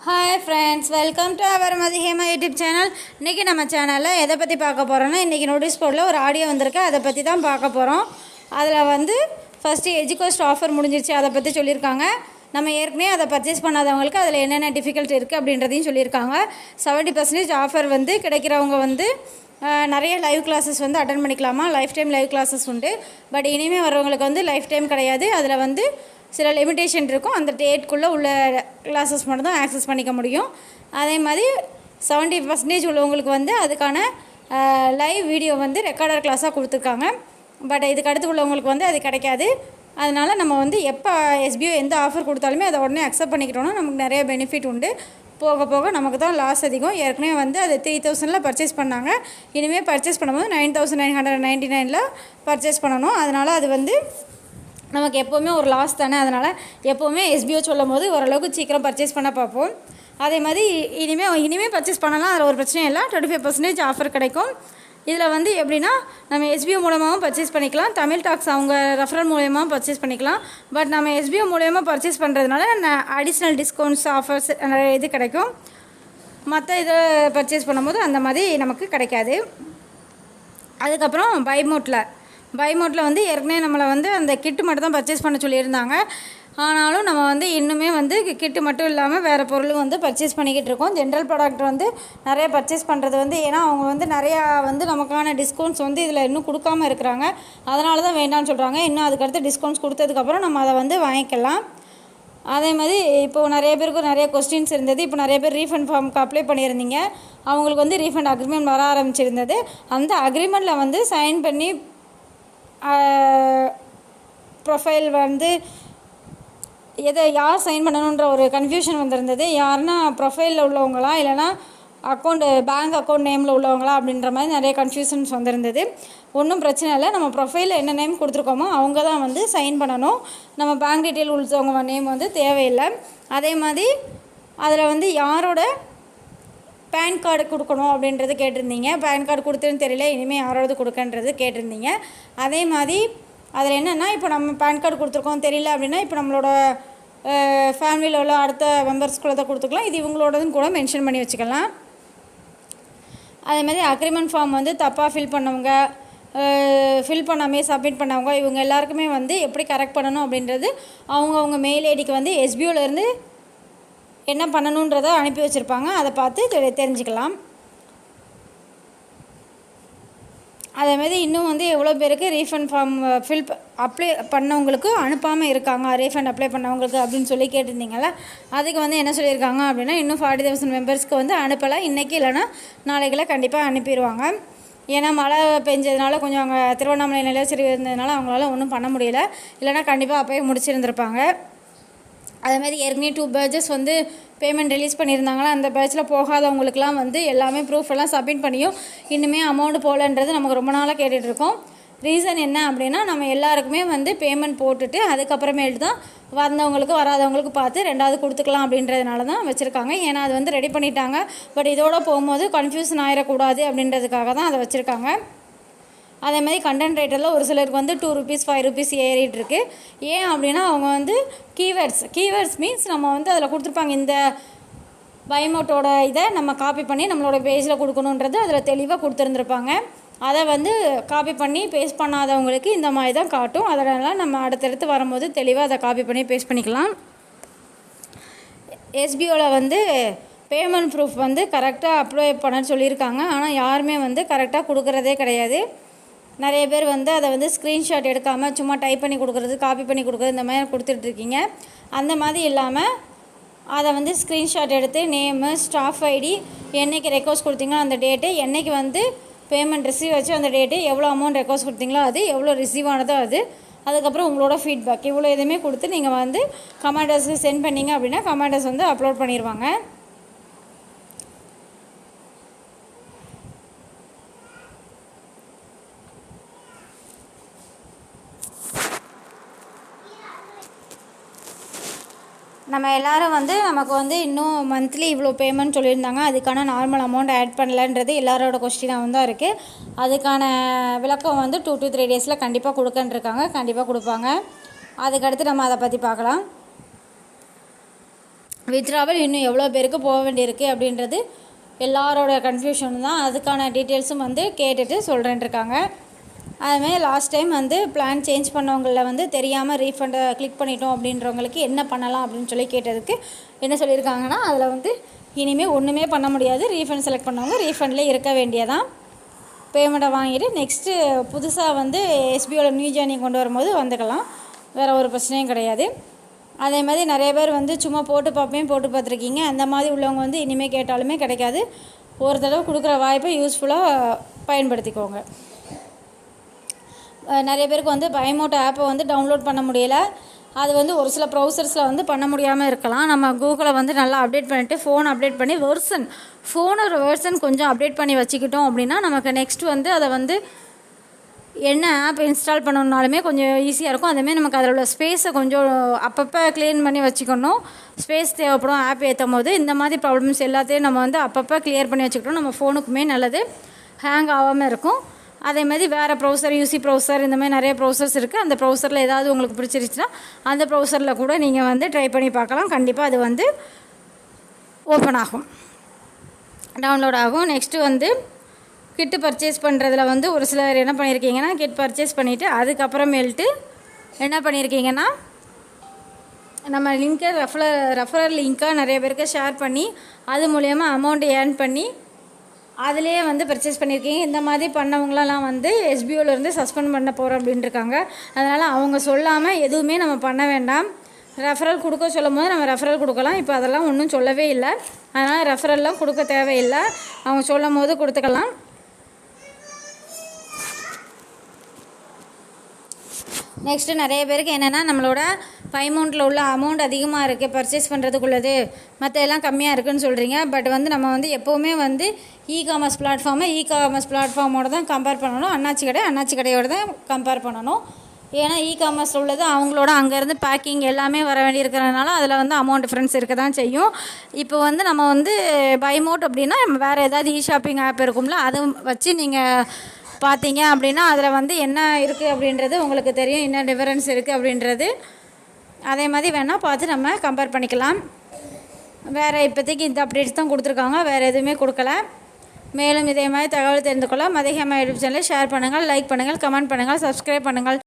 Hi friends, welcome to our Mathihema YouTube channel. இன்றைக்கி நம்ம சேனலில் எதை பற்றி பார்க்க போகிறோன்னா, இன்றைக்கி நோட்டீஸ் போர்டில் ஒரு ஆடியோ வந்திருக்கு, அதை பற்றி தான் பார்க்க போகிறோம். அதில் வந்து ஃபஸ்ட்டு எஜுகோஸ்ட் ஆஃபர் முடிஞ்சிருச்சு, அதை பற்றி சொல்லியிருக்காங்க. நம்ம ஏற்கனவே அதை பர்ச்சேஸ் பண்ணாதவங்களுக்கு அதில் என்னென்ன டிஃபிகல்ட் இருக்குது அப்படின்றதையும் சொல்லியிருக்காங்க. 70% ஆஃபர் வந்து கிடைக்கிறவங்க வந்து நிறைய லைவ் கிளாஸஸ் வந்து அட்டன் பண்ணிக்கலாமா. லைஃப் டைம் லைவ் கிளாஸஸ் உண்டு. பட் இனிமேல் வரவங்களுக்கு வந்து லைஃப் டைம் கிடையாது. அதில் வந்து சில லிமிட்டேஷன் இருக்கும். அந்த டேட்குள்ளே உள்ள கிளாஸஸ் மட்டும் தான் ஆக்சஸ் பண்ணிக்க முடியும். அதே மாதிரி 70% உள்ளவங்களுக்கு வந்து அதுக்கான லைவ் வீடியோ வந்து ரெக்கார்டர் கிளாஸாக கொடுத்துருக்காங்க. பட் இதுக்கு அடுத்து உள்ளவங்களுக்கு வந்து அது கிடைக்காது. அதனால் நம்ம வந்து எப்போ எஸ்பிஓ எந்த ஆஃபர் கொடுத்தாலுமே அதை உடனே அக்செப்ட் பண்ணிக்கிட்டோன்னா நமக்கு நிறைய பெனிஃபிட் உண்டு. போக போக நமக்கு தான் லாஸ் அதிகம். ஏற்கனவே வந்து அது 3000 பர்ச்சேஸ் பண்ணாங்க. இனிமேல் பர்ச்சேஸ் பண்ணும்போது 9999 பர்ச்சேஸ் பண்ணணும். அதனால் அது வந்து நமக்கு எப்போவுமே ஒரு லாஸ் தானே. அதனால் எப்போவுமே எஸ்பிஓ சொல்லும் போது ஓரளவுக்கு சீக்கிரம் பர்ச்சேஸ் பண்ண பார்ப்போம். அதே மாதிரி இனிமேல் பர்ச்சேஸ் பண்ணலாம், அதில் ஒரு பிரச்சனையும் இல்லை. 25% ஆஃபர் கிடைக்கும். இதில் வந்து எப்படின்னா, நம்ம எஸ்பிஓ மூலமாகவும் பர்ச்சேஸ் பண்ணிக்கலாம், தமிழ் டாக்ஸ் அவங்க ரெஃபரல் மூலயமாவும் பர்ச்சேஸ் பண்ணிக்கலாம். பட் நம்ம எஸ்பிஓ மூலயமா பர்ச்சேஸ் பண்ணுறதுனால அடிஷ்னல் டிஸ்கவுண்ட்ஸ் ஆஃபர்ஸ் இது கிடைக்கும். மற்ற இதை பர்ச்சேஸ் பண்ணும்போது அந்த மாதிரி நமக்கு கிடைக்காது. அதுக்கப்புறம் பைமோட்டில் வந்து ஏற்கனவே நம்மளை வந்து அந்த கிட்டு மட்டும் தான் பர்ச்சேஸ் பண்ண சொல்லியிருந்தாங்க. ஆனாலும் நம்ம வந்து இன்னுமே வந்து கிட்டு மட்டும் இல்லாமல் வேறு பொருளும் வந்து பர்ச்சேஸ் பண்ணிக்கிட்டு இருக்கோம். ஜென்ரல் ப்ராடக்ட் வந்து நிறைய பர்ச்சேஸ் பண்ணுறது வந்து ஏன்னா அவங்க வந்து நிறையா வந்து நமக்கான டிஸ்கவுண்ட்ஸ் வந்து இதில் இன்னும் கொடுக்காமல் இருக்கிறாங்க. அதனால தான் வேண்டாம்னு சொல்கிறாங்க. இன்னும் அதுக்கடுத்து டிஸ்கவுண்ட்ஸ் கொடுத்ததுக்கப்புறம் நம்ம அதை வந்து வாங்கிக்கலாம். அதே மாதிரி இப்போது நிறைய பேருக்கு நிறைய கொஸ்டின்ஸ் இருந்தது. இப்போ நிறைய பேர் ரீஃபண்ட் ஃபார்முக்கு அப்ளை பண்ணியிருந்தீங்க. அவங்களுக்கு வந்து ரீஃபண்ட் அக்ரிமெண்ட் வர ஆரம்பிச்சிருந்தது. அந்த அக்ரிமெண்ட்டில் வந்து சைன் பண்ணி ப்ரொஃபைல் வந்து யார் சைன் பண்ணணுன்ற ஒரு கன்ஃபியூஷன் வந்திருந்தது. யாருன்னா ப்ரொஃபைலில் உள்ளவங்களா இல்லைனா பேங்க் அக்கௌண்ட் நேமில் உள்ளவங்களா அப்படின்ற மாதிரி நிறைய கன்ஃபியூஷன்ஸ் வந்திருந்தது. ஒன்றும் பிரச்சனை இல்லை. நம்ம ப்ரொஃபைலில் என்ன நேம் கொடுத்துருக்கோமோ அவங்க தான் வந்து சைன் பண்ணணும். நம்ம பேங்க் டீட்டெயில் உள்ளவங்க நேம் வந்து தேவையில்லை. அதே மாதிரி அதில் வந்து யாரோட பேன் கார்டு கொடுக்கணும் அப்படின்றது கேட்டிருந்தீங்க. பேன் கார்டு கொடுத்துன்னு தெரியல, இனிமேல் யாராவது கொடுக்கன்றது கேட்டிருந்தீங்க. அதே மாதிரி அதில் என்னென்னா, இப்போ நம்ம பேன் கார்டு கொடுத்துருக்கோம் தெரியல அப்படின்னா, இப்போ நம்மளோட ஃபேமிலியில் உள்ள அடுத்த மெம்பர்ஸ்குள்ளே தான் கொடுத்துக்கலாம். இது இவங்களோடதுன்னு கூட மென்ஷன் பண்ணி வச்சுக்கலாம். அதேமாதிரி அக்ரிமெண்ட் ஃபார்ம் வந்து தப்பாக ஃபில் பண்ணாமே சப்மிட் பண்ணவங்க இவங்க எல்லாருக்குமே வந்து எப்படி கரெக்ட் பண்ணணும் அப்படின்றது அவங்க மெயில் ஐடிக்கு வந்து எஸ்பிஓலேருந்து என்ன பண்ணணுன்றதை அனுப்பி வச்சுருப்பாங்க. அதை பார்த்து தெரிஞ்சுக்கலாம். அதேமாதிரி இன்னும் வந்து எவ்வளோ பேருக்கு ரீஃபண்ட் ஃபார்ம் அப்ளை பண்ணவங்களுக்கு அனுப்பாமல் இருக்காங்க, ரீஃபண்ட் அப்ளை பண்ணவங்களுக்கு அப்படின்னு சொல்லி கேட்டிருந்தீங்கள. அதுக்கு வந்து என்ன சொல்லியிருக்காங்க அப்படின்னா, இன்னும் 40,000 மெம்பர்ஸ்க்கு வந்து அனுப்பலை. இன்றைக்கி இல்லைனா நாளைக்குள்ள கண்டிப்பாக அனுப்பிடுவாங்க. ஏன்னா மழை பெஞ்சதுனால கொஞ்சம் அங்கே திருவண்ணாமலை நிலச்சரிவு இருந்ததுனால அவங்களால ஒன்றும் பண்ண முடியல. இல்லைனா கண்டிப்பாக அப்போயே முடிச்சிருந்துருப்பாங்க. அதேமாதிரி ஏற்கனவே 2 பேட்சஸ் வந்து பேமெண்ட் ரிலீஸ் பண்ணியிருந்தாங்களா, அந்த பேட்சில் போகாதவங்களுக்குலாம் வந்து எல்லாமே ப்ரூஃப் எல்லாம் சப்மிட் பண்ணியும் இன்னுமே அமௌண்ட் போகலன்றது நமக்கு ரொம்ப நாளாக கேட்டுட்ருக்கோம். ரீசன் என்ன அப்படின்னா, நம்ம எல்லாருக்குமே வந்து பேமெண்ட் போட்டுட்டு அதுக்கப்புறமேட்டு தான் வந்தவங்களுக்கு வராதவங்களுக்கு பார்த்து 2வது கொடுத்துக்கலாம் அப்படின்றதுனால தான் வச்சுருக்காங்க. ஏன்னா அது வந்து ரெடி பண்ணிட்டாங்க. பட் இதோடு போகும்போது கன்ஃபியூஷன் ஆகிடக்கூடாது அப்படின்றதுக்காக தான் அதை வச்சுருக்காங்க. அதேமாதிரி கண்டென்ட் ரைட்டரில் ஒரு சிலருக்கு வந்து 2 rupees 5 rupees ஏறிட்டுருக்கு. ஏன் அப்படின்னா அவங்க வந்து கீவேர்ட்ஸ் மீன்ஸ் நம்ம வந்து அதில் கொடுத்துருப்பாங்க, இந்த பைமோட்டோட இதை நம்ம காப்பி பண்ணி நம்மளோட பேஜில் கொடுக்கணுன்றது அதில் தெளிவாக கொடுத்துருந்துருப்பாங்க. அதை வந்து காப்பி பண்ணி பேஸ்ட் பண்ணாதவங்களுக்கு இந்த மாதிரி தான் காட்டும். அதனால் நம்ம அடுத்தடுத்து வரும்போது தெளிவாக அதை காப்பி பண்ணி பேஸ்ட் பண்ணிக்கலாம். எஸ்பிஓவில் வந்து பேமெண்ட் ப்ரூஃப் வந்து கரெக்டாக அப்ளை பண்ண சொல்லியிருக்காங்க. ஆனால் யாருமே வந்து கரெக்டாக கொடுக்குறதே கிடையாது. நிறைய பேர் வந்து அதை வந்து ஸ்க்ரீன்ஷாட் எடுக்காமல் சும்மா டைப் பண்ணி கொடுக்குறது, காப்பி பண்ணி கொடுக்குறது, இந்த மாதிரி கொடுத்துட்ருக்கீங்க. அந்த மாதிரி இல்லாமல் அதை வந்து ஸ்க்ரீன்ஷாட் எடுத்து நேமு, ஸ்டாஃப் ஐடி, என்றைக்கு ரெக்வஸ்ட் கொடுத்தீங்களோ அந்த டேட்டு, என்றைக்கு வந்து பேமெண்ட் ரிசீவ் ஆச்சு அந்த டேட்டு, எவ்வளோ அமௌண்ட் ரெக்வஸ்ட் கொடுத்தீங்களோ அது, எவ்வளோ ரிசீவ் ஆனதோ அது, அதுக்கப்புறம் உங்களோட ஃபீட்பேக் இவ்வளோ எதுவுமே கொடுத்து நீங்கள் வந்து கமாண்டர்ஸுக்கு சென்ட் பண்ணிங்க அப்படின்னா கமாண்டர்ஸ் வந்து அப்லோட் பண்ணிடுவாங்க. நம்ம எல்லோரும் வந்து நமக்கு வந்து இன்னும் மந்த்லி இவ்வளோ பேமெண்ட் சொல்லியிருந்தாங்க, அதுக்கான நார்மல் அமௌண்ட் ஆட் பண்ணலன்றது எல்லாரோட கொஸ்டினாக தான் இருக்குது. அதுக்கான விளக்கம் வந்து 2 to 3 டேஸில் கண்டிப்பாக கொடுக்கன்ருக்காங்க. கண்டிப்பாக கொடுப்பாங்க. அதுக்கடுத்து நம்ம அதை பற்றி பார்க்கலாம். வித்ட்ராவல் இன்னும் எவ்வளோ பேருக்கு போக வேண்டியிருக்கு அப்படின்றது எல்லாரோட கன்ஃபியூஷன் தான். அதுக்கான டீட்டெயில்ஸும் வந்து கேட்டுட்டு சொல்கிறேன் இருக்காங்க. அதுமாதிரி லாஸ்ட் டைம் வந்து பிளான் சேஞ்ச் பண்ணவங்களில் வந்து தெரியாமல் ரீஃபண்டை கிளிக் பண்ணிட்டோம் அப்படின்றவங்களுக்கு என்ன பண்ணலாம் அப்படின்னு சொல்லி கேட்டதுக்கு என்ன சொல்லியிருக்காங்கன்னா, அதில் வந்து இனிமேல் ஒன்றுமே பண்ண முடியாது. ரீஃபண்ட் செலக்ட் பண்ணவங்க ரீஃபண்டில் இருக்க வேண்டியதான். பேமெண்ட்டை வாங்கிட்டு நெக்ஸ்ட்டு புதுசாக வந்து எஸ்பிஓவில் நியூ ஜாயினிங் கொண்டு வரும்போது வந்துக்கலாம். வேறு ஒரு பிரச்சனையும் கிடையாது. அதே மாதிரி நிறைய பேர் வந்து சும்மா போட்டு பார்த்துருக்கீங்க. அந்த மாதிரி உள்ளவங்க வந்து இனிமேல் கேட்டாலுமே கிடைக்காது. ஒரு தடவை கொடுக்குற வாய்ப்பை யூஸ்ஃபுல்லாக பயன்படுத்திக்கோங்க. நிறைய பேருக்கு வந்து பைமோட் ஆப்பை வந்து டவுன்லோட் பண்ண முடியலை. அது வந்து ஒரு சில ப்ரௌசர்ஸில் வந்து பண்ண முடியாமல் இருக்கலாம். நம்ம கூகுளை வந்து நல்லா அப்டேட் பண்ணிவிட்டு ஃபோன் அப்டேட் பண்ணி ஃபோனோட வெர்ஷன் கொஞ்சம் அப்டேட் பண்ணி வச்சுக்கிட்டோம் அப்படின்னா நமக்கு நெக்ஸ்ட் வந்து அதை வந்து என்ன ஆப் இன்ஸ்டால் பண்ணணுன்னாலுமே கொஞ்சம் ஈஸியாக இருக்கும். அதேமாதிரி நமக்கு அதில் உள்ள ஸ்பேஸை கொஞ்சம் அப்பப்போ க்ளீன் பண்ணி வச்சுக்கணும். ஸ்பேஸ் தேவைப்படும் ஆப் ஏற்றும் போது. இந்த மாதிரி ப்ராப்ளம்ஸ் எல்லாத்தையும் நம்ம வந்து அப்பப்போ கிளியர் பண்ணி வச்சுக்கிட்டோம். நம்ம ஃபோனுக்குமே நல்லது, ஹேங் ஆகாமல் இருக்கும். அதே மாதிரி வேறு ப்ரௌசர், யூசி ப்ரௌசர், இந்த மாதிரி நிறைய ப்ரௌசர்ஸ் இருக்குது. அந்த ப்ரௌசரில் ஏதாவது உங்களுக்கு பிடிச்சிருச்சுன்னா அந்த ப்ரௌசரில் கூட நீங்கள் வந்து ட்ரை பண்ணி பார்க்கலாம். கண்டிப்பாக அது வந்து ஓப்பன் ஆகும், டவுன்லோட் ஆகும். நெக்ஸ்ட்டு வந்து கிட்டு பர்ச்சேஸ் பண்ணுறதுல வந்து ஒரு சிலர் என்ன பண்ணியிருக்கீங்கன்னா, கிட் பர்ச்சேஸ் பண்ணிவிட்டு அதுக்கப்புறமேல்ட்டு என்ன பண்ணியிருக்கீங்கன்னா, நம்ம லிங்க்கை ரெஃபரல் லிங்க்காக நிறைய பேருக்கு ஷேர் பண்ணி அது மூலயமா அமௌண்ட் ஏர்ன் பண்ணி அதிலே வந்து பர்ச்சேஸ் பண்ணியிருக்கீங்க. இந்த மாதிரி பண்ணவங்களெல்லாம் வந்து எஸ்பிஓலேருந்து சஸ்பெண்ட் பண்ண போகிறோம் அப்படின்ட்டுருக்காங்க. அதனால் அவங்க சொல்லாமல் எதுவுமே நம்ம பண்ண வேண்டாம். ரெஃபரல் கொடுக்க சொல்லும் போது நம்ம ரெஃபரல் கொடுக்கலாம். இப்போ அதெல்லாம் ஒன்றும் சொல்லவே இல்லை. அதனால் ரெஃபரல்லாம் கொடுக்க தேவையில்லை. அவங்க சொல்லும் போது கொடுத்துக்கலாம். நெக்ஸ்ட்டு நிறைய பேருக்கு என்னென்னா, நம்மளோட பைமௌண்ட்டில் உள்ள அமௌண்ட் அதிகமாக இருக்குது பர்ச்சேஸ் பண்ணுறதுக்குள்ளது, மற்ற எல்லாம் கம்மியாக இருக்குதுன்னு சொல்கிறீங்க. பட் வந்து நம்ம வந்து எப்போவுமே வந்து இகாமர்ஸ் பிளாட்ஃபார்மோட தான் கம்பேர் பண்ணணும். அண்ணாச்சி கடையோட தான் கம்பேர் பண்ணணும். ஏன்னா இகாமர்ஸ் உள்ளது அவங்களோட அங்கேருந்து பேக்கிங் எல்லாமே வர வேண்டி இருக்கிறதுனால அதில் வந்து அமௌண்ட் டிஃப்ரென்ஸ் இருக்க தான் செய்யும். இப்போ வந்து நம்ம வந்து பைமோட் அப்படின்னா வேறு ஏதாவது ஷாப்பிங் ஆப் இருக்கும்ல, அதை வச்சு நீங்கள் பார்த்தீங்க அப்படின்னா அதில் வந்து என்ன இருக்குது அப்படின்றது உங்களுக்கு தெரியும், என்ன டிஃபரன்ஸ் இருக்குது அப்படின்றது. அதே மாதிரி வேணால் பார்த்து நம்ம கம்பேர் பண்ணிக்கலாம். வேறு இப்போதைக்கு இந்த அப்டேட்ஸ் தான் கொடுத்துருக்காங்க, வேறு எதுவுமே கொடுக்கல. மேலும் இதே மாதிரி தகவல் தெரிந்து கொள்ள மதிஹேமா யூடியூப் சேனலை ஷேர் பண்ணுங்கள், லைக் பண்ணுங்கள், கமெண்ட் பண்ணுங்கள், சப்ஸ்கிரைப் பண்ணுங்கள்.